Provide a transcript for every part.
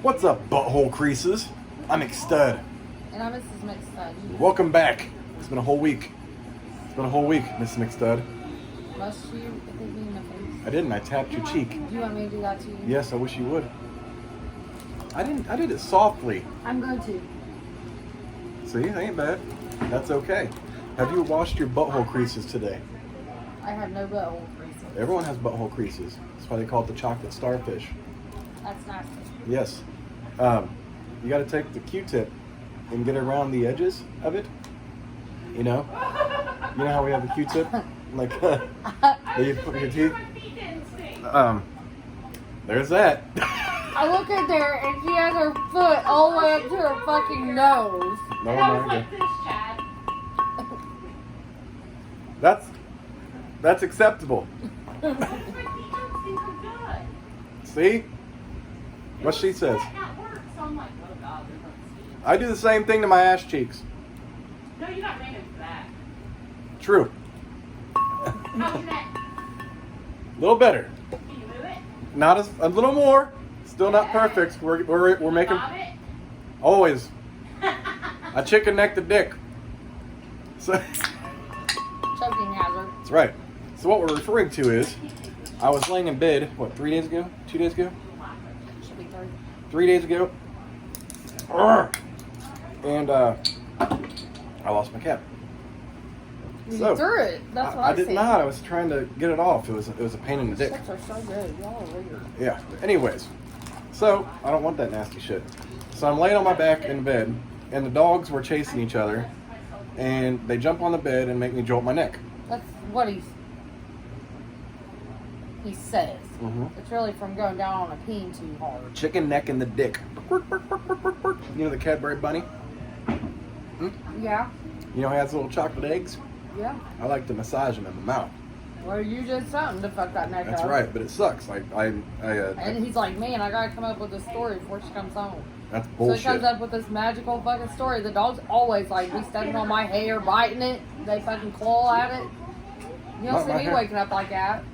What's up, butthole creases? I'm McStud. And I'm Mrs. McStud. Welcome back. It's been a whole week. Mrs. McStud. Must you hit me in the face? I didn't. I tapped your cheek. Do you want me to do that to you? Yes, I wish you would. I didn't. I did it softly. I'm going to. See, that ain't bad. That's okay. Have you washed your butthole creases today? I have no butthole creases. Everyone has butthole creases. That's why they call it the chocolate starfish. That's nasty. Yes. You got to take the Q-tip and get around the edges of it. You know how we have the Q-tip, like that you put in your teeth. There's that. I look in there and she has her foot all the way up to her fucking nose. No, Like this, Chad. That's acceptable. See? What she says. I do the same thing to my ass cheeks. No, you're not famous for that. True. How's your neck? A little better. Can you move it? Not as a little more. Still not perfect. We're making Bob it? always a chicken neck to dick. So Choking hazard. that's right. So what we're referring to is, I was laying in bed. What, 3 days ago? 2 days ago? Should be 3. 3 days ago. And I lost my cap. You So, threw it. That's what I I did said. not. I was trying to get it off. It was a pain in the dick. Chips are so good. Y'all are weird. Yeah. Anyways, so I don't want that nasty shit. So I'm laying on my back in bed, and the dogs were chasing each other, and they jump on the bed and make me jolt my neck. That's what he says. Mm-hmm. It's really from going down on a peen too hard. Chicken neck in the dick. You know the Cadbury bunny? Yeah. You know he has little chocolate eggs? Yeah. I like to massage them in my mouth. Well, you did something to fuck that neck That's up. right, but it sucks. And he's like, man, I gotta come up with a story before she comes home. That's So bullshit. he comes up with this magical fucking story. The dog's always like, be stepping on my hair, biting it. They fucking claw at it. You don't Not see my me hair. waking up like that.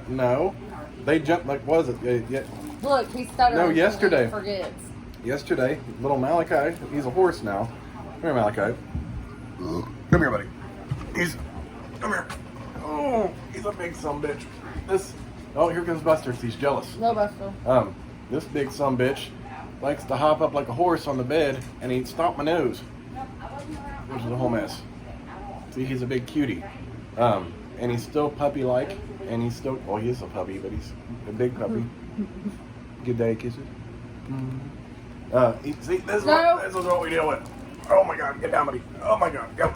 No. They jumped like, what is it? Yeah. Look, he's stuttering. No, yesterday. He forgets. Yesterday, little Malachi, he's a horse now. Come here, Malachi. Come here, buddy. Come here. Oh, he's a big sumbitch. Here comes Buster. He's jealous. No, Buster. This big sumbitch likes to hop up like a horse on the bed, and he'd stomp my nose, which is a whole mess. See, he's a big cutie. And he's still puppy-like, and he is a puppy, but he's a big puppy. Good day, kisses. See, this is what we deal with. Oh my God, get down, buddy. Oh my God, go.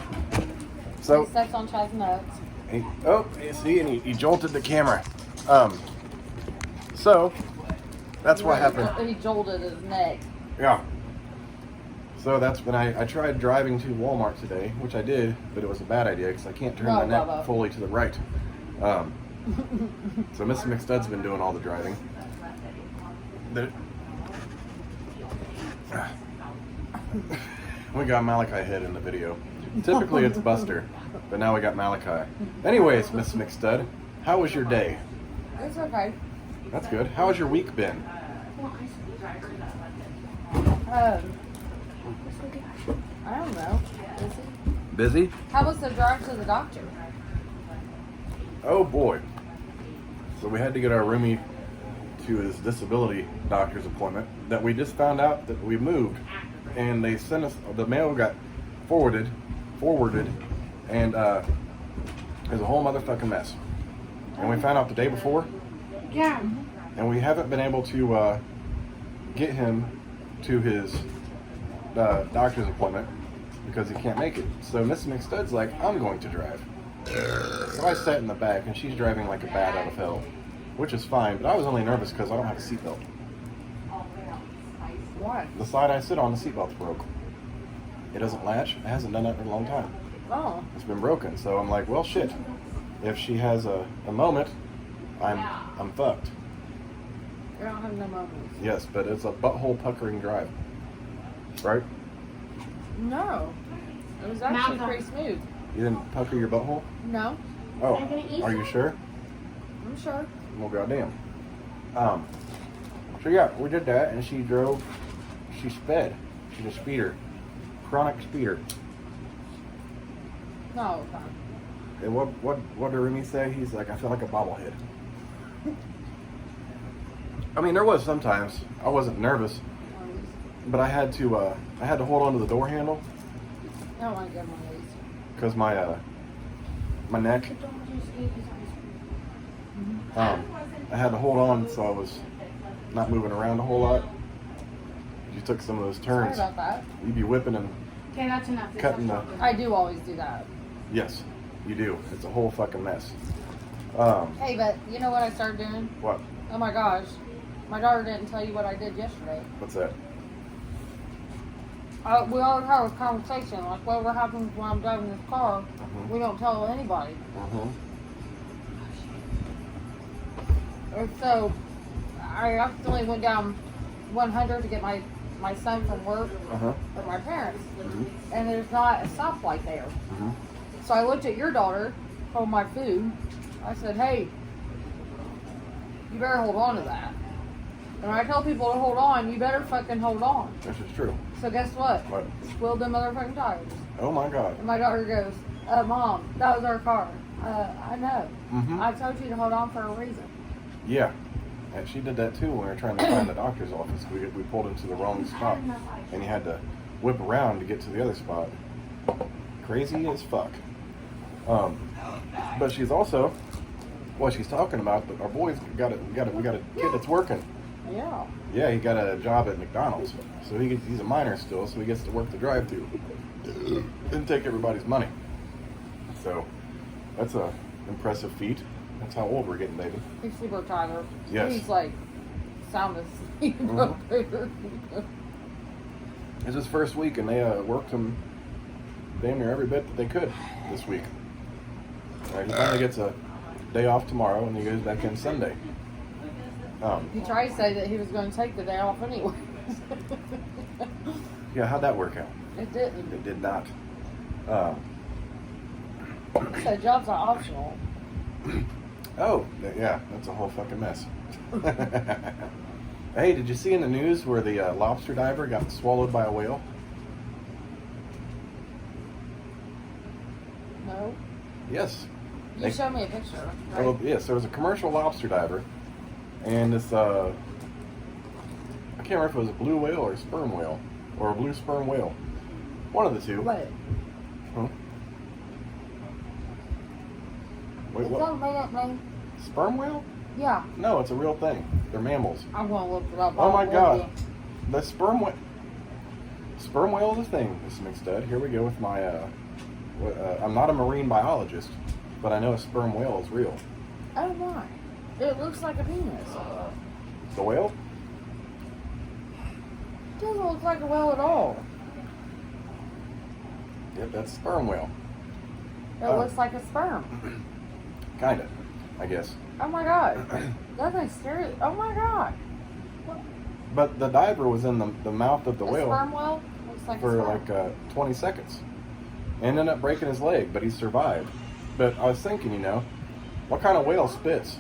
So, He steps on Chad's nuts. he jolted the camera. So, that's what happened. He jolted his neck. Yeah. So that's when I tried driving to Walmart today, which I did, but it was a bad idea because I can't turn my neck fully to the right. So Mrs. McStud's been doing all the driving. We got Malachi head in the video. Typically it's Buster, but now we got Malachi. Anyways, Mrs. McStud, how was your day? It's okay. That's good. How has your week been? I don't know. Busy? How was the drive to the doctor? Oh boy. So we had to get our roomie to his disability doctor's appointment that we just found out that we moved. And they sent us, the mail got forwarded, and it was a whole motherfucking mess. And we found out the day before. Yeah. And we haven't been able to get him to his doctor's appointment because he can't make it. So Mrs. McStud's like, I'm going to drive. So I sat in the back, and she's driving like a bat out of hell, which is fine, but I was only nervous because I don't have a seatbelt. Why? The side I sit on, the seatbelt's broke. It doesn't latch. It hasn't done that in a long time. Oh. It's been broken. So I'm like, well, shit. If she has a moment, I'm fucked. You don't have no moments. Yes, but it's a butthole puckering drive. Right? No. It was actually pretty smooth. You didn't pucker your butthole? No. Oh, I'm gonna eat are you sure? I'm sure. Well, goddamn. So yeah, we did that, and she sped. She's a speeder. Chronic speeder. No, it's not. And what did Remy say? He's like, I feel like a bobblehead. I mean, there was sometimes I wasn't nervous, but I had to hold on to the door handle I don't want to get one of these. because my neck. I had to hold on so I was not moving around a whole lot. You took some of those Sorry turns. about that. You'd be whipping and Okay, that's enough. cutting the. I do always do that. Yes, you do. It's a whole fucking mess. Hey, but you know what I started doing? What? Oh my gosh. My daughter didn't tell you what I did yesterday. What's that? We always have a conversation, like whatever happens when I'm driving this car, we don't tell anybody. And so, I accidentally went down 100 to get my son from work or my parents, and there's not a stoplight there. So I looked at your daughter, hold my food. I said, hey, you better hold on to that. And when I tell people to hold on, you better fucking hold on. This is true. So guess what? What? Squealed them motherfucking tires. Oh my God. And my daughter goes, Mom, that was our car. I know. I told you to hold on for a reason. Yeah. And she did that too when we were trying to find the doctor's office. We pulled into the wrong spot, and you had to whip around to get to the other spot. Crazy as fuck. But she's also, what she's talking about. But our boy's we got a kid that's working. Yeah. Yeah, he got a job at McDonald's, so he's a minor still, so he gets to work the drive-thru and take everybody's money. So that's a impressive feat. That's how old we're getting, baby. He's super tired. Yes. He's like sound asleep up there. It's his first week, and they worked him damn near every bit that they could this week. He finally gets a day off tomorrow, and he goes back in Sunday. He tried to say that he was going to take the day off anyway. Yeah, how'd that work out? It didn't. It did not. He said jobs are optional. Oh, yeah, that's a whole fucking mess. Hey, did you see in the news where the lobster diver got swallowed by a whale? No. Yes. You showed me a picture. Right? Well, yes, there was a commercial lobster diver, and this, I can't remember if it was a blue whale or a sperm whale, or a blue sperm whale. One of the two. What? Huh? Wait, Is what? that a made up name? Sperm whale? Yeah. No, it's a real thing. They're mammals. I'm going to look it up. Oh my God. The sperm whale. Sperm whale is a thing, Mr. McStud. Here we go with my, I'm not a marine biologist, but I know a sperm whale is real. Oh my. It looks like a penis. The whale? It doesn't look like a whale at all. Yep, that's a sperm whale. It looks like a sperm. Kinda, I guess. Oh my God. That thing's scary. Oh my God. But the diver was in the mouth of the A whale sperm whale? Looks like for a sperm. like 20 seconds. And ended up breaking his leg, but he survived. But I was thinking, what kind of whale spits?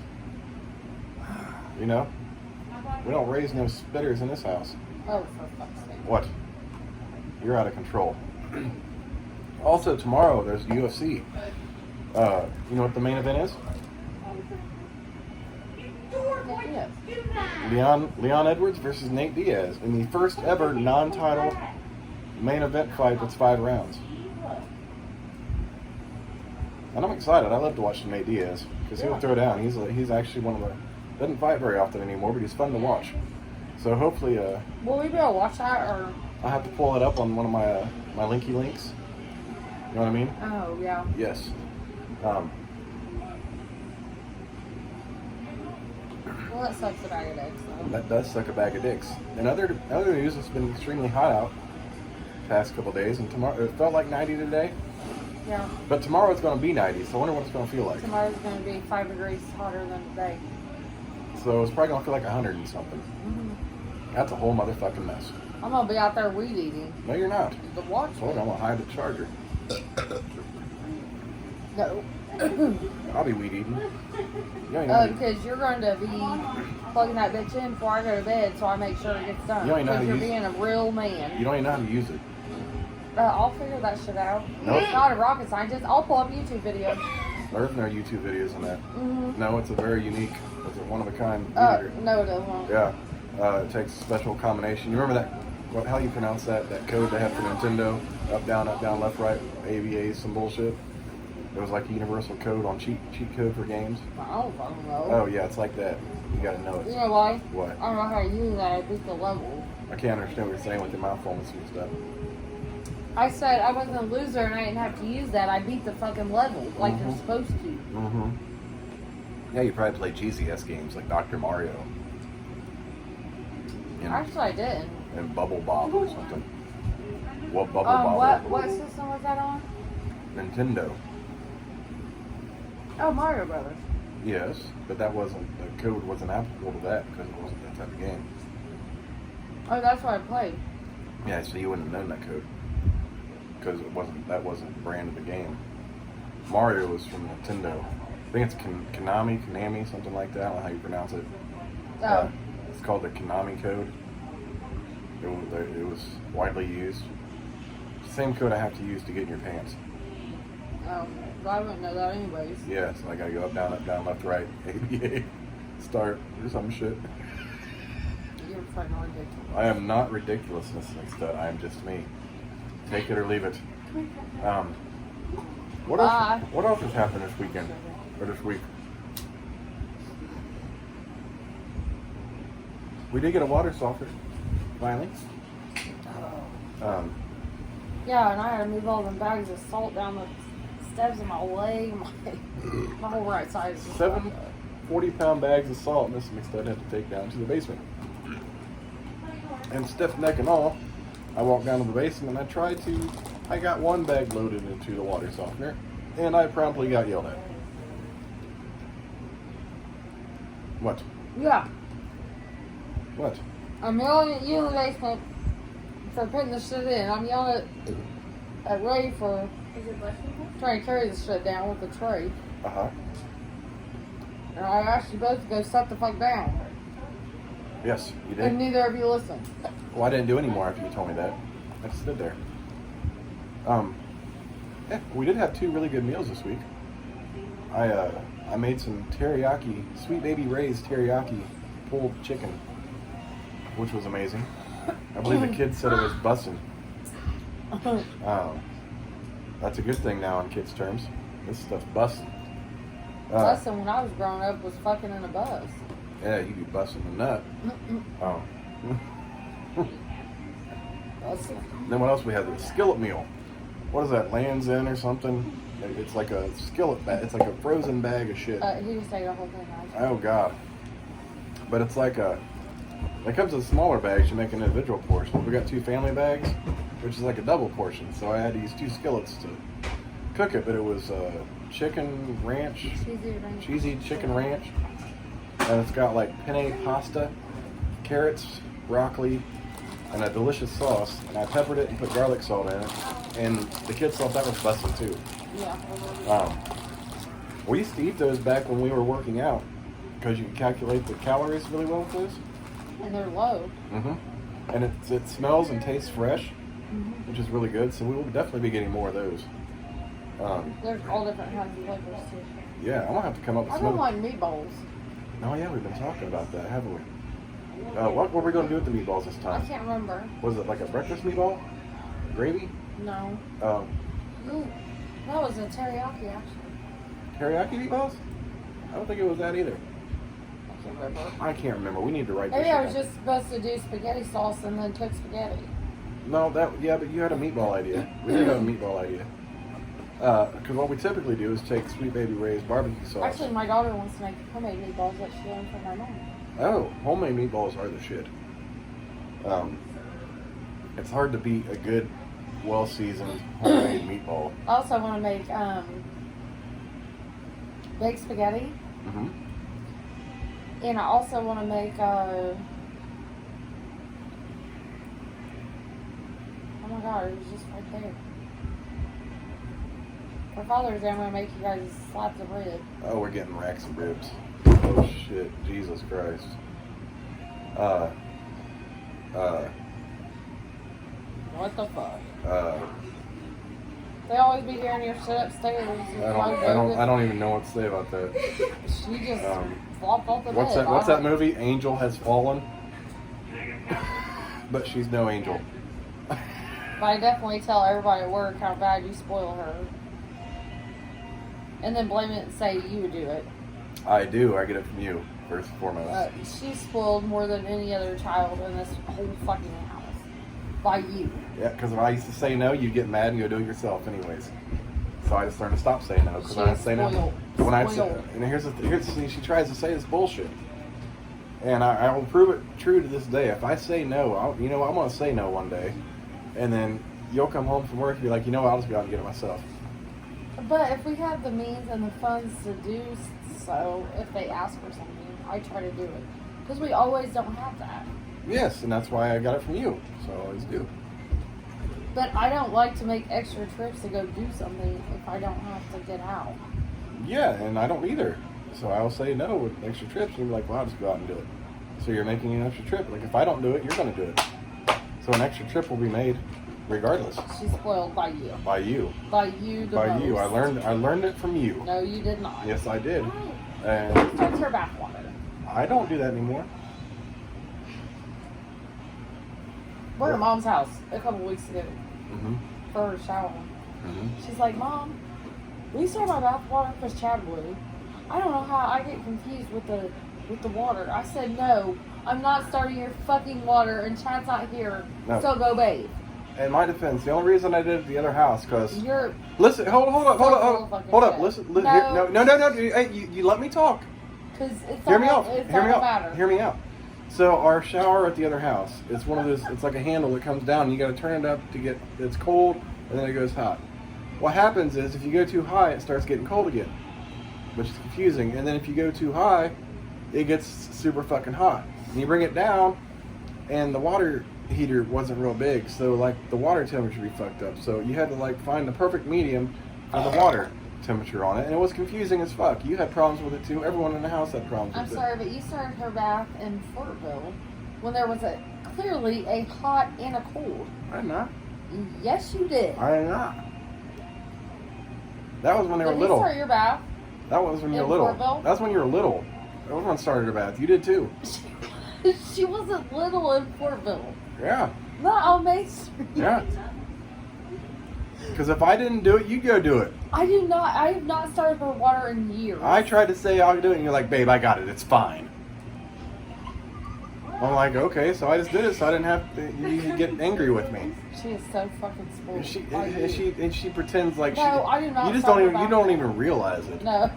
We don't raise no spitters in this house. Oh, for fuck's sake. What? You're out of control. Also, tomorrow there's UFC. You know what the main event is? Yes. Leon Edwards versus Nate Diaz in the first ever non-title main event fight that's 5 rounds. And I'm excited. I love to watch Nate Diaz because he'll throw down. He's actually one of the doesn't fight very often anymore, but he's fun to watch. So hopefully, Will we be able to watch that or? I'll have to pull it up on one of my my linky links. You know what I mean? Oh yeah. Yes. Well, that sucks a bag of dicks. Though. That does suck a bag of dicks. And other news, it's been extremely hot out past couple days, and tomorrow it felt like 90 today. Yeah. But tomorrow it's going to be 90, so I wonder what it's going to feel like. Tomorrow's going to be 5 degrees hotter than today. So it's probably going to feel like 100 and something. Mm-hmm. That's a whole motherfucking mess. I'm going to be out there weed eating. No, you're not. The watch. Hold on, I'm going to hide the charger. No. I'll be weed eating. You ain't know. Because you're going to be plugging that bitch in before I go to bed, so I make sure it gets done. You ain't know how Because to you're use being a real man. You don't even know how to use it. I'll figure that shit out. Nope. It's not a rocket scientist. I'll pull up YouTube videos. There's no YouTube videos on that. Mm-hmm. No, it's a very unique, it's a one-of-a-kind No, it doesn't. Yeah. It takes a special combination. You remember that, how you pronounce that code they had for Nintendo? Up, down, left, right, ABA, some bullshit. It was like a universal code on cheat code for games. I don't fucking know. Oh, yeah, it's like that. You gotta know it. You know why? What? I don't know how to use that. I beat the level. I can't understand what you're saying with your mouth full and stuff. I said I wasn't a loser and I didn't have to use that. I beat the fucking level like you're supposed to. Mm-hmm. Yeah, you probably play GCS games like Dr. Mario. Actually, I didn't. And Bubble Bob or something. What Bubble Bob? What system was that on? Nintendo. Oh, Mario Brothers. Yes, but the code wasn't applicable to that because it wasn't that type of game. Oh, that's what I played. Yeah, so you wouldn't have known that code because that wasn't the brand of the game. Mario was from Nintendo. I think it's Konami, something like that. I don't know how you pronounce it. Oh. It's called the Konami code. It was widely used. Same code I have to use to get in your pants. Oh, well, I wouldn't know that anyways. Yeah, so I gotta go up, down, left, right, ABA, start, or some shit. You're fucking ridiculous. I am not ridiculous, Miss McStud. I am just me. Take it or leave it. What else has happened this weekend? Or this week? We did get a water softener, finally. Yeah, and I had to move all them bags of salt down the steps of my leg. My whole right side is just 7 40-pound bags of salt Miss McStud had to take down to the basement. And stiff neck and all, I walked down to the basement and I got one bag loaded into the water softener, and I promptly got yelled at. What? Yeah. What? I'm yelling at you in the basement for putting the shit in. I'm yelling at Ray for trying to carry the shit down with the tray. Uh-huh. And I asked you both to go sit the fuck down. Yes, you did. And neither of you listened. Well, I didn't do any more after you told me that. I just stood there. Yeah, we did have 2 really good meals this week. I made some teriyaki, Sweet Baby Ray's teriyaki pulled chicken, which was amazing. I believe the kids said it was bussin'. That's a good thing now on kids' terms. This stuff's bussin'. Bussin' when I was growing up was fucking in a bus. Yeah, you be busting the nut. Oh. Then what else we had? The skillet meal. What is that? Land's End or something? It's like a skillet bag. It's like a frozen bag of shit. He just ate the whole thing. Oh god. But it's like it comes in smaller bags. You make an individual portion. We got 2 family bags, which is like a double portion. So I had to use 2 skillets to cook it. But it was chicken ranch, cheesy chicken ranch. And it's got like penne pasta, carrots, broccoli, and a delicious sauce. And I peppered it and put garlic salt in it. And the kids thought that was busting too. Yeah. We used to eat those back when we were working out because you can calculate the calories really well with those. And they're low. Mm-hmm. And it smells and tastes fresh, which is really good. So we will definitely be getting more of those. There's all different kinds of flavors too. Yeah, I'm gonna have to come up with I some. don't like meatballs. Oh yeah, we've been talking about that, haven't we? What were we gonna do with the meatballs this I time? can't remember. Was it like a breakfast meatball? Gravy? No. Oh. Ooh, that was a teriyaki actually. Teriyaki meatballs? I don't think it was that either. I can't remember. I can't remember. We need to write this Maybe I was down. just supposed to do spaghetti sauce and then cook spaghetti. No, but you had a meatball idea. We did have a meatball idea. Because what we typically do is take Sweet Baby Ray's barbecue sauce. Actually, my daughter wants to make homemade meatballs that she learned from my mom. Oh, homemade meatballs are the shit. It's hard to beat a good, well-seasoned homemade meatball. I also want to make baked spaghetti. Mm-hmm. And I also want to make oh my god, it was just right there. For Father's Day, I'm gonna make you guys slabs of rib. Oh, we're getting racks of ribs. Oh shit, Jesus Christ. What the fuck? They always be hearing your shit upstairs. I don't even know what to say about that. She just flopped off the bed. What's that movie? Angel Has Fallen. But she's no angel. But I definitely tell everybody at work how bad you spoil her. And then blame it and say you would do it. I do. I get it from you, first and foremost. She's spoiled more than any other child in this whole fucking house. By you. Yeah, because if I used to say no, you'd get mad and go do it yourself anyways. So I just learned to stop saying no. Because I say no. When I say, and here's the thing, she tries to say this bullshit. And I will prove it true to this day. If I say no, I'm going to say no one day. And then you'll come home from work and be like, I'll just go out and get it myself. But if we have the means and the funds to do so, if they ask for something, I try to do it. Because we always don't have that. Yes, and that's why I got it from you. So I always do. But I don't like to make extra trips to go do something if I don't have to get out. Yeah, and I don't either. So I'll say no with extra trips, and you'll be like, well, I'll just go out and do it. So you're making an extra trip. Like, if I don't do it, you're going to do it. So an extra trip will be made regardless. She's spoiled by you. By you. By you the By most. you. I learned it from you. No, you did not. Yes, I did. And That's her bathwater. I don't do that anymore. We're at Mom's house a couple weeks ago for her shower. She's like, Mom, we start my bath water because Chad would. I don't know how I get confused with the water. I said, no, I'm not starting your fucking water and Chad's not here, so go bathe. In my defense, the only reason I did it at the other house, because... Listen, hold up. Listen, no. Hey, you let me talk. Because it's Hear me not out. Hear me out. So our shower at the other house, it's one of those, it's like a handle that comes down and you got to turn it up to get, it's cold and then it goes hot. What happens is if you go too high, it starts getting cold again, which is confusing. And then if you go too high, it gets super fucking hot. And you bring it down and the water heater wasn't real big, so like the water temperature would be fucked up. So you had to like find the perfect medium for the water temperature on it, and it was confusing as fuck. You had problems with it too. Everyone in the house had problems with it. I'm sorry, but you started her bath in Fortville when there was clearly a hot and a cold. I did not. Yes, you did. I did not. That was when they were little. Did you start your bath? That was when you were little. Fortville? That's when you were little. Everyone started her bath. You did too. She wasn't little in Fortville. Yeah. Not on Main Street. Yeah. Because if I didn't do it, you'd go do it. I have not started her water in years. I tried to say I'll do it, and you're like, babe, I got it. It's fine. I'm like, okay, so I just did it, so I didn't have to you get angry with me. She is so fucking spoiled. She pretends like no, I do not. You don't even realize it. No.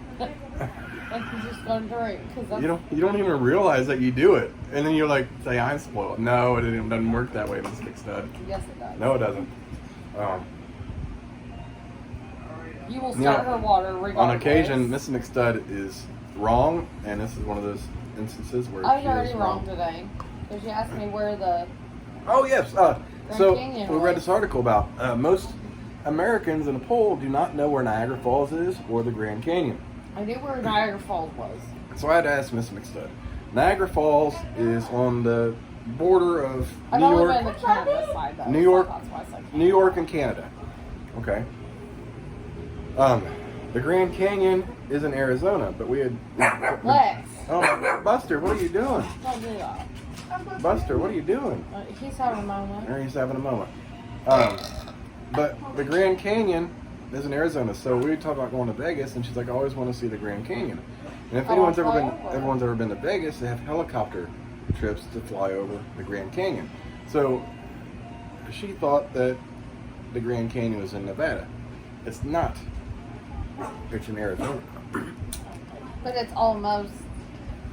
Like you just don't drink. You don't even realize that you do it, and then you're like, say I'm spoiled. No, it doesn't work that way, Miss McStud. Yes, it does. No, it doesn't. You will start her water regardless. On occasion, Miss McStud is wrong, and this is one of those instances where I was already wrong today. Because you asked me where the... Oh, yes. So, Canyon we read was. this article about most Americans in a poll do not know where Niagara Falls is or the Grand Canyon. I knew where Niagara Falls was. So I had to ask Miss McStud. Niagara Falls is on the border of I've New only York, been to Canada side, though. New York, so that's why I said New York and Canada. Okay. The Grand Canyon is in Arizona, but we had... Lex. Oh, Buster, what are you doing? Don't do that. Buster, what are you doing? He's having a moment. Or he's having a moment. But the Grand Canyon is in Arizona, so we talked about going to Vegas, and she's like, I always want to see the Grand Canyon. And if everyone's ever been to Vegas, they have helicopter trips to fly over the Grand Canyon. So she thought that the Grand Canyon was in Nevada. It's not. It's in Arizona. But it's almost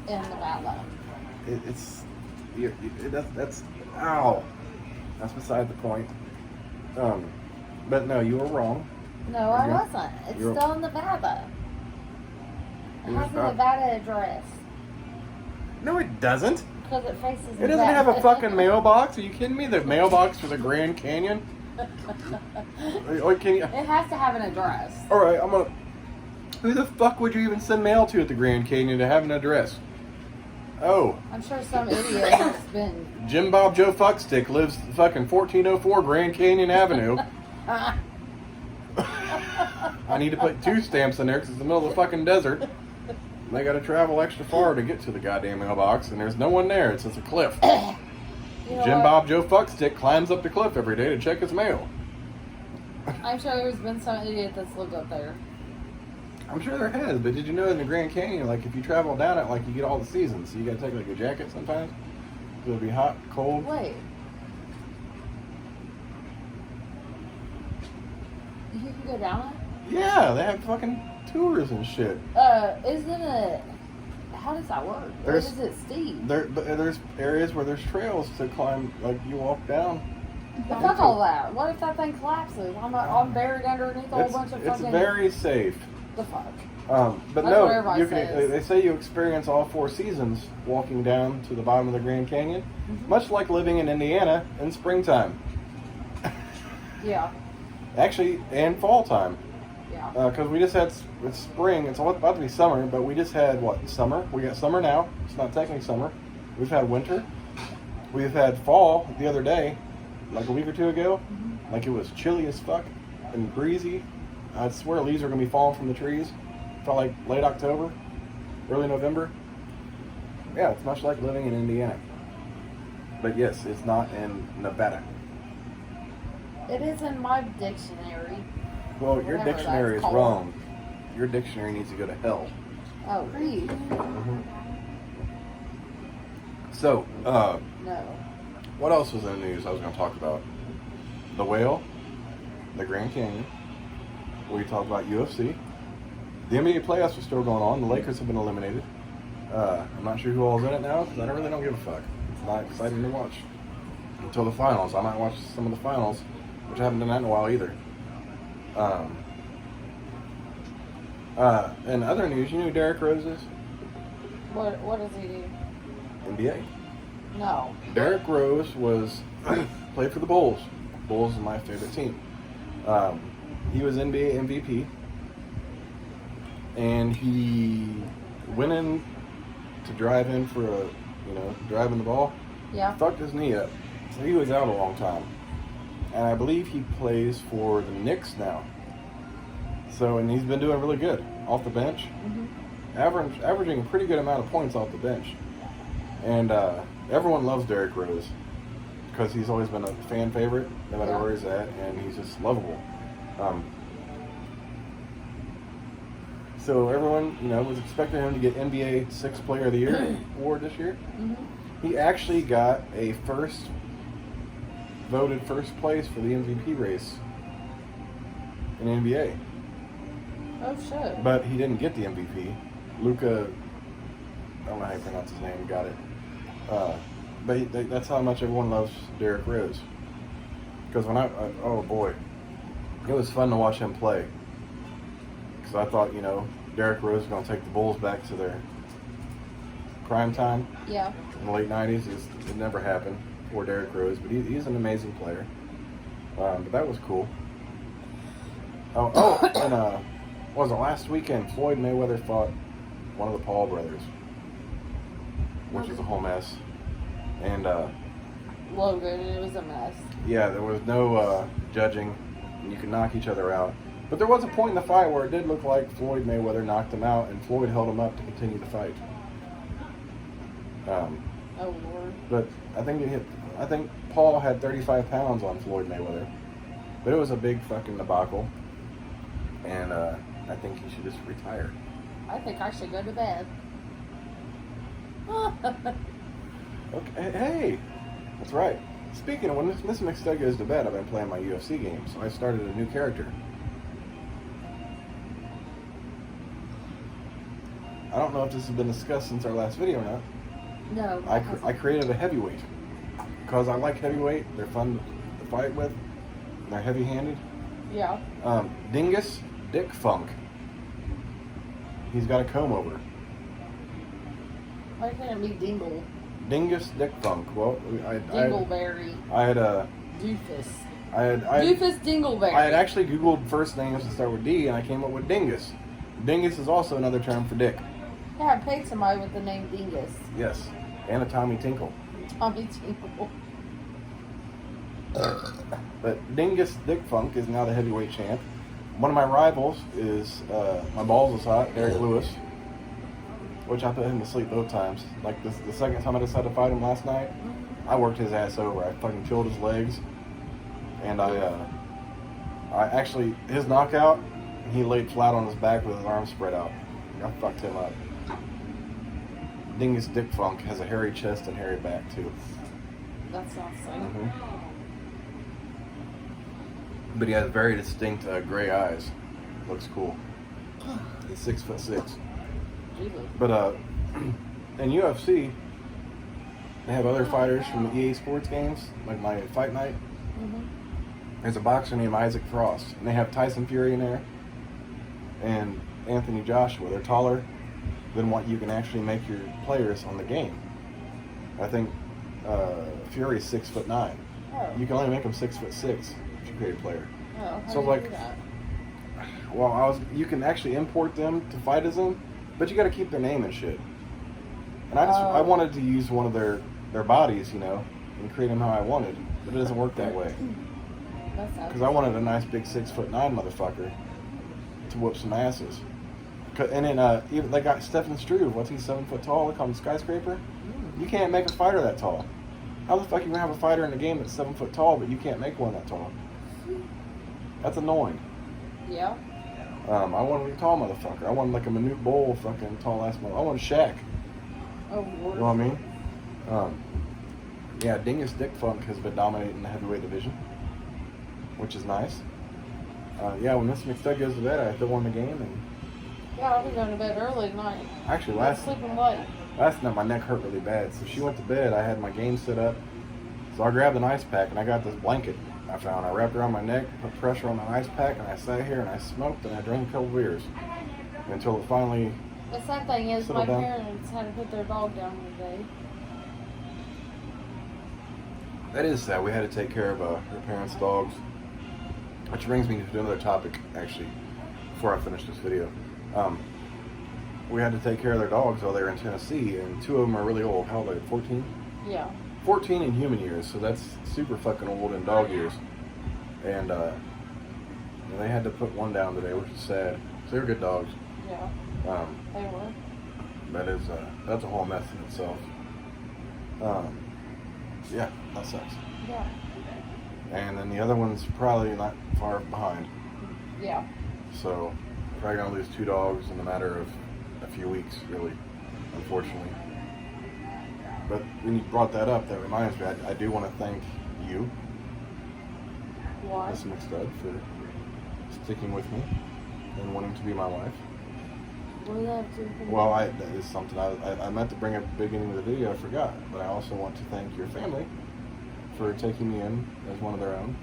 in Nevada. That's ow. That's beside the point. But no, you were wrong. No, I wasn't. It's still in Nevada. It has a Nevada address. No, it doesn't. Because it faces Nevada. It doesn't have a fucking mailbox. Are you kidding me? The mailbox for the Grand Canyon? Or can you? It has to have an address. All right, I'm gonna. Who the fuck would you even send mail to at the Grand Canyon to have an address? Oh, I'm sure some idiot has been. Jim Bob Joe Fuckstick lives fucking 1404 Grand Canyon Avenue. I need to put 2 stamps in there because it's the middle of the fucking desert. And they got to travel extra far to get to the goddamn mailbox, and there's no one there. It's just a cliff. You know Jim what? Bob Joe Fuckstick climbs up the cliff every day to check his mail. I'm sure there's been some idiot that's lived up there. I'm sure there has, but did you know in the Grand Canyon, like if you travel down it, like you get all the seasons, so you got to take like a jacket sometimes. It'll be hot, cold. Wait. You can go down Yeah, they have fucking tours and shit. it? Isn't it? How does that work? Or There's- is it steep? But there's areas where there's trails to climb, like you walk down. But fuck all that. What if that thing collapses? I'm buried underneath a whole bunch of It's fucking. very safe. The fuck. But That's no, what everybody you can, says. they say you experience all 4 seasons walking down to the bottom of the Grand Canyon, Mm-hmm. much like living in Indiana in springtime. Yeah. Actually, and fall time. Yeah. Because we just had it's spring. It's about to be summer, but we just had what summer? We got summer now. It's not technically summer. We've had winter. We've had fall the other day, like a week or 2 ago. Mm-hmm. Like it was chilly as fuck and breezy. I swear leaves are gonna be falling from the trees. Felt like late October, early November. Yeah, it's much like living in Indiana. But yes, it's not in Nevada. It is in my dictionary. Well, your Whatever dictionary that's is called. wrong. Your dictionary needs to go to hell. Oh, read. So, No. what else was in the news I was going to talk about? The Whale, the Grand Canyon. We talked about UFC. The NBA playoffs are still going on. The Lakers have been eliminated. I'm not sure who all's in it now because I really don't give a fuck. It's not exciting to watch until the finals. I might watch some of the finals, which I haven't done that in a while either. In other news, you know who Derrick Rose is? What does he do? NBA. No. Derrick Rose played for the Bulls. Bulls is my favorite team. He was NBA MVP, and he went in to drive in for driving the ball. Yeah. Fucked his knee up, so he was out a long time. And I believe he plays for the Knicks now. So, and he's been doing really good off the bench, averaging a pretty good amount of points off the bench. And everyone loves Derrick Rose because he's always been a fan favorite, no matter where he's at, and he's just lovable. So everyone, was expecting him to get NBA Sixth Player of the Year award this year. He actually got a voted first place for the MVP race in the NBA. Oh shit. But he didn't get the MVP. Luka, I don't know how you pronounce his name, got it. But that's how much everyone loves Derrick Rose. Because oh boy, it was fun to watch him play. Because I thought, Derrick Rose was going to take the Bulls back to their prime time. Yeah. In the late 90s. It never happened for Derrick Rose, but he's an amazing player. But that was cool. And what was it, last weekend, Floyd Mayweather fought one of the Paul brothers, which was a whole mess. And Logan, it was a mess. yeah, there was no judging, and you could knock each other out. But there was a point in the fight where it did look like Floyd Mayweather knocked him out, and Floyd held him up to continue the fight. Oh Lord. But I think Paul had 35 pounds on Floyd Mayweather. But it was a big fucking debacle. And I think he should just retire. I think I should go to bed. Okay, hey, that's right. Speaking of when Miss McStud goes to bed, I've been playing my UFC game, so I started a new character. I don't know if this has been discussed since our last video or not. No. I created a heavyweight because I like heavyweight. They're fun to fight with. And they're heavy-handed. Yeah. Dingus Dick Funk. He's got a comb over. Why can't it be Dingle? Dingus Dick Funk. Well, Dingleberry. I had a Doofus. Doofus Dingleberry. I had actually Googled first names that start with D, and I came up with Dingus. Dingus is also another term for dick. Yeah, I paid somebody with the name Dingus. Yes, and a Tommy Tinkle. Tommy Tinkle. But Dingus Dick Funk is now the heavyweight champ. One of my rivals is my balls is hot, Derek Lewis, which I put him to sleep both times. Like the second time I decided to fight him last night, I worked his ass over. I fucking killed his legs, and I actually his knockout, he laid flat on his back with his arms spread out. I fucked him up. Dingus Dick Funk has a hairy chest and hairy back too. That's not so. Mm-hmm. But he has very distinct gray eyes. Looks cool. He's 6'6". Jesus. But in UFC, they have other fighters from the EA Sports games, like my fight night. Mm-hmm. There's a boxer named Isaac Frost, and they have Tyson Fury in there and Anthony Joshua. They're taller than what you can actually make your players on the game. I think Fury's 6'9". Oh. You can only make him 6'6" if you create a player. Oh, how So do you like, do that? well, you can actually import them to fight as them, but you got to keep their name and shit. And I wanted to use one of their bodies, you know, and create them how I wanted, but it doesn't work that way. Because I wanted a nice big 6'9" motherfucker to whoop some asses. And then even they got Stephen Struve. What's he, 7 foot tall? They call him Skyscraper. You can't make a fighter that tall. How the fuck you gonna have a fighter in the game that's 7 foot tall, but you can't make one that tall? That's annoying. Yeah. I wanted a tall motherfucker. I wanted like a Manute Bol fucking tall ass motherfucker. I wanted Shaq. Oh, You Lord. know what I mean? Yeah, Dingus Dick Funk has been dominating the heavyweight division, which is nice. Yeah, when Mr. McStud goes to bed, I throw on the game, and Yeah, I'll be going to bed early tonight. actually I'm sleeping late. last night my neck hurt really bad, so she went to bed. I had my game set up, so I grabbed an ice pack, and I got this blanket I found. I wrapped it around my neck, put pressure on the ice pack, and I sat here and I smoked and I drank a couple beers until it finally. The sad thing is, Settle my down. parents had to put their dog down today. That is sad. We had to take care of her parents' dogs, which brings me to another topic, actually, before I finish this video. We had to take care of their dogs while they were in Tennessee, and 2 of them are really old. How old are they? 14? Yeah. 14 in human years, so that's super fucking old in dog years. And they had to put one down today, which is sad. So they were good dogs. Yeah. They were. That's a whole mess in itself. Yeah, that sucks. Yeah. And then the other one's probably not far behind. Yeah. So probably gonna lose 2 dogs in a matter of a few weeks, really, unfortunately. But when you brought that up, that reminds me, I do want to thank you, Why? Miss McStud, for sticking with me and wanting to be my wife. What did that have to do with Well, that is something I meant to bring up at the beginning of the video, I forgot. But I also want to thank your family for taking me in as one of their own.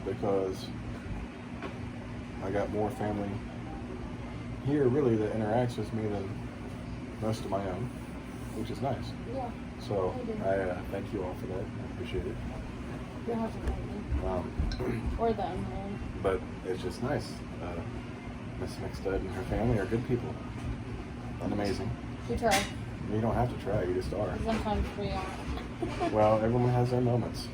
Because I got more family here, really, that interacts with me than most of my own, which is nice. Yeah. So I do. I thank you all for that. I appreciate it. You don't have to thank me. Or them, man. But it's just nice. Miss McStud and her family are good people and amazing. We try. You don't have to try, you just are. Sometimes we are. Well, everyone has their moments.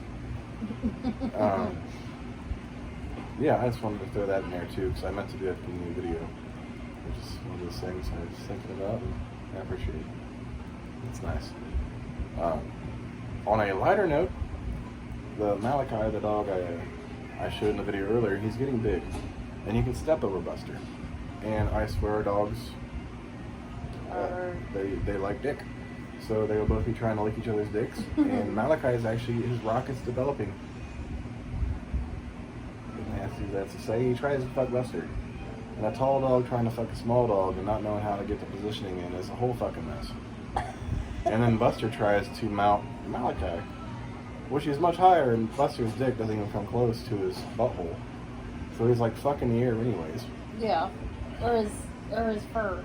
Yeah, I just wanted to throw that in there too, because I meant to do that in the video. It's just one of those things I was thinking about, and I appreciate it. It's nice. On a lighter note, the Malachi, the dog I showed in the video earlier, he's getting big, and he can step over Buster. And I swear dogs, they like dick. So they will both be trying to lick each other's dicks. And Malachi is actually, his rocket's developing. Nasty as that's to say, he tries to fuck Buster. And a tall dog trying to fuck a small dog and not knowing how to get the positioning in is a whole fucking mess. And then Buster tries to mount Malachi, which is much higher, and Buster's dick doesn't even come close to his butthole. So he's like fucking the air anyways. Yeah. Or his fur.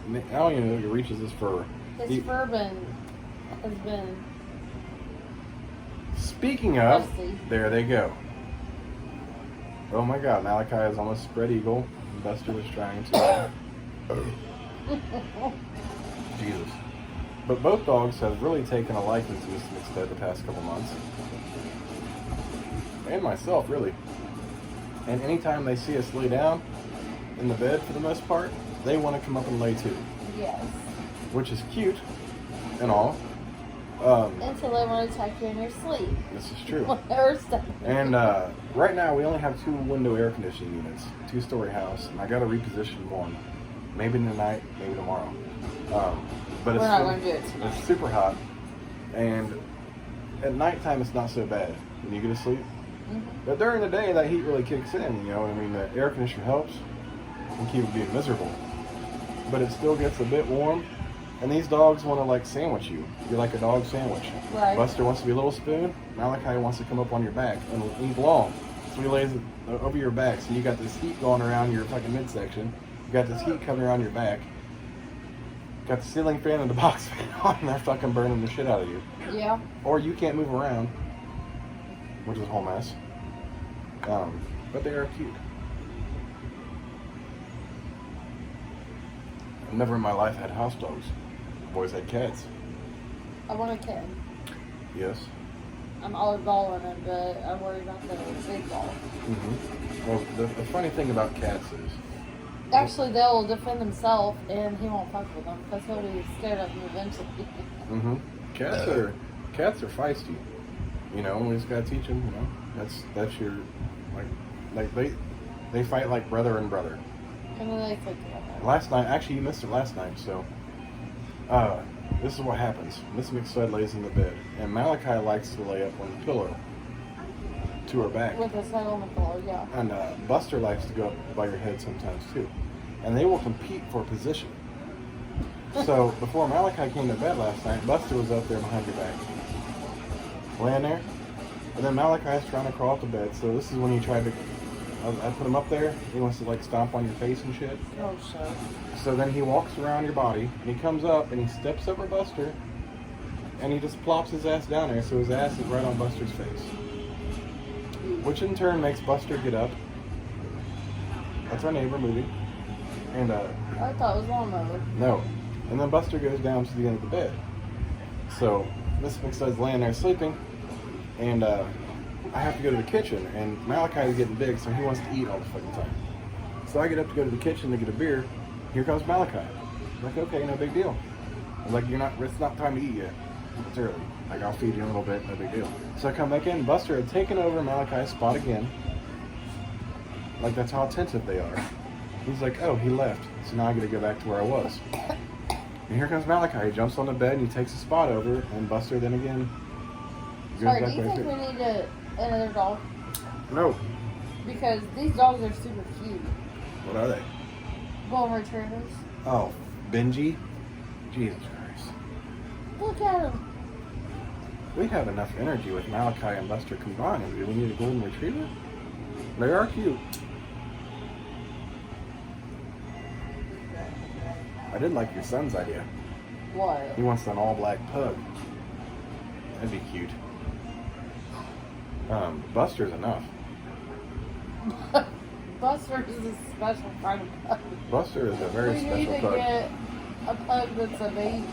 I don't even know if he reaches his fur. His fur has been Speaking of, Rusty. there they go. Oh my God, Malachi is almost spread eagle. Buster was trying to. Jesus. But both dogs have really taken a liking to this McStud the past couple months. And myself, really. And anytime they see us lay down in the bed for the most part, they want to come up and lay too. Yes. Which is cute and all. Until they want to attack you in your sleep. This is true. Or stuff. And right now we only have 2 window air conditioning units, 2-story house, and I got to reposition one. Maybe tonight, maybe tomorrow. But We're not going to do it tonight. It's super hot, and at nighttime it's not so bad when you get to sleep. Mm-hmm. But during the day, that heat really kicks in. You know what I mean? The air conditioner helps and keep it being miserable, but it still gets a bit warm. And these dogs want to like sandwich you. You're like a dog sandwich. Right. Buster wants to be a little spoon. Malachi wants to come up on your back and eat long. So he lays it over your back. So you got this heat going around your fucking midsection. You got this heat coming around your back. Got the ceiling fan and the box fan on, and they're fucking burning the shit out of you. Yeah. Or you can't move around, which is a whole mess. But they are cute. I've never in my life had house dogs. I've always had cats. I want a kitten. Yes. I'm all balling it, but I worry about the big ball. Mm-hmm. Well, the funny thing about cats is, Actually, they'll defend themselves, and he won't fuck with them because he'll be scared of them eventually. mm-hmm, cats are feisty. You know, we just gotta teach them. You know, that's your like they fight like brother and brother. And then they think about that. Last night, actually, you missed it last night, so this is what happens. Miss McStud lays in the bed, and Malachi likes to lay up on the pillow to her back. With his head on the pillow, yeah. And Buster likes to go up by your head sometimes, too. And they will compete for position. So, before Malachi came to bed last night, Buster was up there behind your back, laying there. And then Malachi's trying to crawl up the bed, so this is when he tried to... I put him up there. He wants to like stomp on your face and shit. Oh, shit. So then he walks around your body and he comes up and he steps over Buster and he just plops his ass down there, so his ass is right on Buster's face. Which in turn makes Buster get up. That's our neighbor moving. And I thought it was lawnmower. no. And then Buster goes down to the end of the bed. So Miss McStud's laying there sleeping, and I have to go to the kitchen, and Malachi is getting big, so he wants to eat all the fucking time. So I get up to go to the kitchen to get a beer. Here comes Malachi. I'm like, okay, no big deal. I'm like, it's not time to eat yet. It's early. Like, I'll feed you in a little bit, no big deal. So I come back in, Buster had taken over Malachi's spot again. Like, that's how attentive they are. He's like, oh, he left. So now I gotta go back to where I was. And here comes Malachi. He jumps on the bed and he takes a spot over, and Buster then again goes Sorry, back do you right think there. we need another dog? No. Because these dogs are super cute. What are they? Golden retrievers. Oh, Benji? Jesus Christ. Look at them. We have enough energy with Malachi and Buster combined. Do we need a golden retriever? They are cute. I did like your son's idea. What? He wants an all-black pug. That'd be cute. Buster's enough. Buster is a special kind of pug. Buster is a very We special need to pug. get a pug that's a baby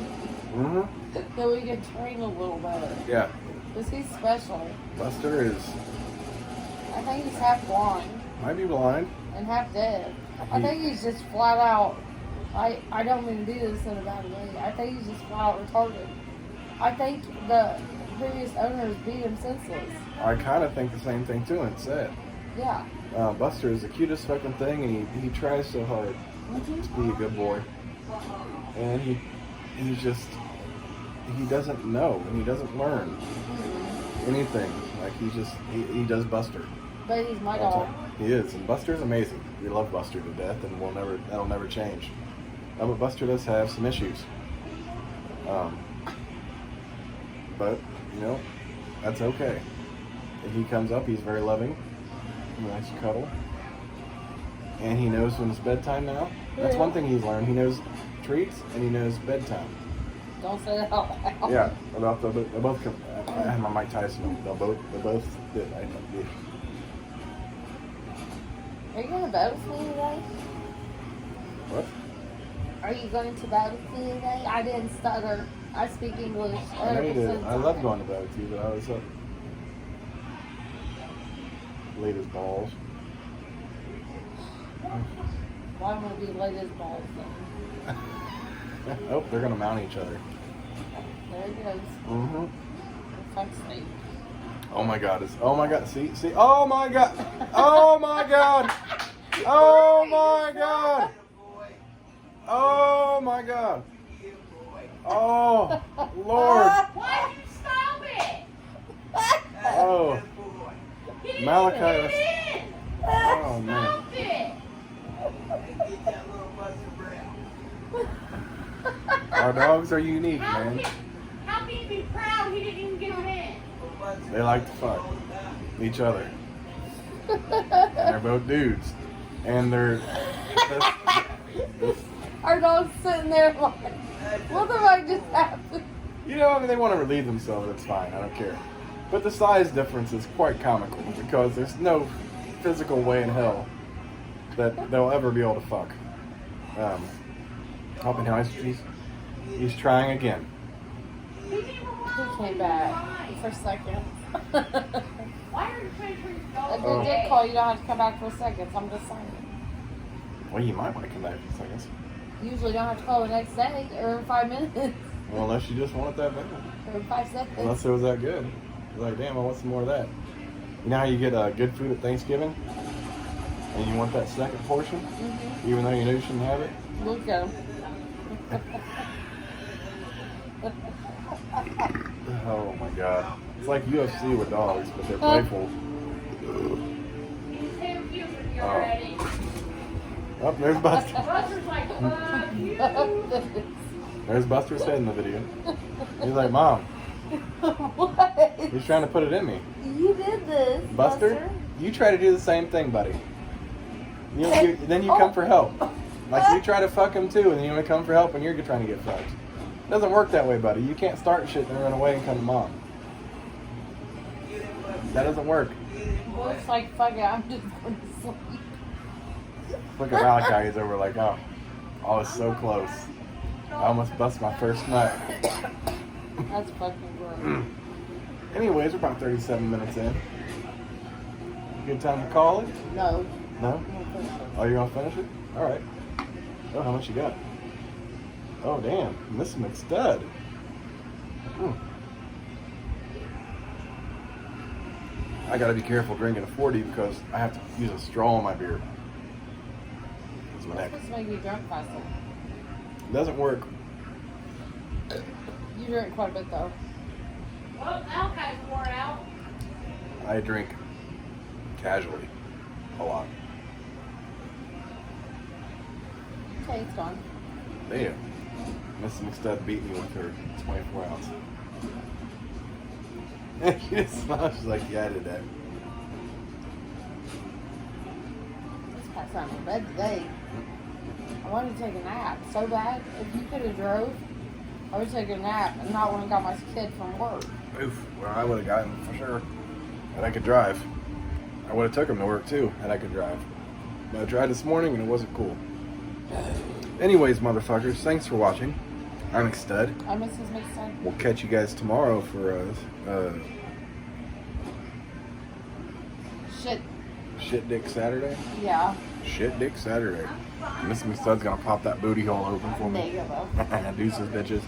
Mm-hmm. that we can train a little better. Yeah. Because he's special. Buster is... I think he's half blind might be blind. and half deaf. I think he's just flat out. I don't mean to do this in a bad way. I think he's just flat out retarded. I think the previous owners beat him senseless. I kind of think the same thing too, and it's sad. Yeah. Buster is the cutest fucking thing, and he tries so hard to be a good boy. And he doesn't know, and he doesn't learn anything. Like, he does Buster. But he's my all the dog. time. He is, and Buster's amazing. We love Buster to death, and that'll never change. But Buster does have some issues. But, you know, that's okay. If he comes up, he's very loving. He likes to cuddle. And he knows when it's bedtime now. That's one thing he's learned. He knows treats and he knows bedtime. Don't say that out loud. Yeah, about they both come. I had my Mike Tyson. They both did. I did. Are you going to bed with me today? What? Are you going to bed with me today? I didn't stutter. I speak English. I know you did. I love going to bed with you, but I was up late as balls. Why would it be late as balls then? Oh, they're gonna mount each other. There it goes. Mm-hmm. For fuck's sake. Oh my God! Oh my God! See! Oh my God! Oh my God! Oh my God! Oh my God! Oh Lord! What? Stop it! Oh He didn't Malachi. even get it in. Oh man! Stop it! Our dogs are unique, How man. can you be proud he didn't even get him in? They like to fuck each other. And they're both dudes, and they're. Our dog's sitting there like, what the fuck just happened? You know, I mean, they want to relieve themselves. It's fine. I don't care. But the size difference is quite comical because there's no physical way in hell that they'll ever be able to fuck. Hopping High Street. He's trying again. He didn't even want He came back for a second. Why are you trying to If go they Oh. did call, you don't have to come back for seconds. I'm just saying. Well, you might want to come back for seconds. Usually you don't have to call the next day or in 5 minutes Well, unless you just wanted that bad. or in 5 seconds. Unless it was that good. You're like, damn, I want some more of that. You know how you get good food at Thanksgiving? And you want that second portion? Mm-hmm. Even though you know you shouldn't have it? Look at him. Oh my God. It's like UFC with dogs, but they're playful. He's too cute with you Oh. already. Oh, there's Buster. Buster's like, fuck you. There's Buster's head in the video. He's like, Mom, What? he's trying to put it in me. You did this, Buster, you try to do the same thing, buddy. Then you come for help. Like, you try to fuck him too, and then you want to come for help when you're trying to get fucked. It doesn't work that way, buddy. You can't start shit and then run away and come to Mom. That doesn't work. Well, it's like, fuck it, I'm just going to sleep. Look at Malachi. He's over like, oh, I was so close. I almost bust my first nut. That's fucking gross. Anyways, we're about 37 minutes in. Good time to call it? No. No? Oh, you're gonna finish it? All right. Oh, how much you got? Oh, damn, Miss McStud. I gotta be careful drinking a 40 because I have to use a straw in my beer. That's my neck. It's supposed to make you drunk faster. It doesn't work. You drink quite a bit though. Well, Alki's wore out. I drink casually a lot. Okay, it's gone. Damn. Miss McStud beat me with her 24 ounce. She just smiled. She's like, yeah, I did that. It's past time for bed today. I wanted to take a nap so bad. If you could have drove, I would take a nap and not want to got my kid from work. Oof. Well, I would have gotten him for sure. And I could drive. I would have took him to work too, and I could drive. But I tried this morning and it wasn't cool. Anyways, motherfuckers, thanks for watching. I'm McStud. I miss his mixed time. We'll catch you guys tomorrow for Shit Dick Saturday. Yeah. Shit Dick Saturday. Miss McStud's gonna pop that booty hole open for me. Negative. Deuces, bitches.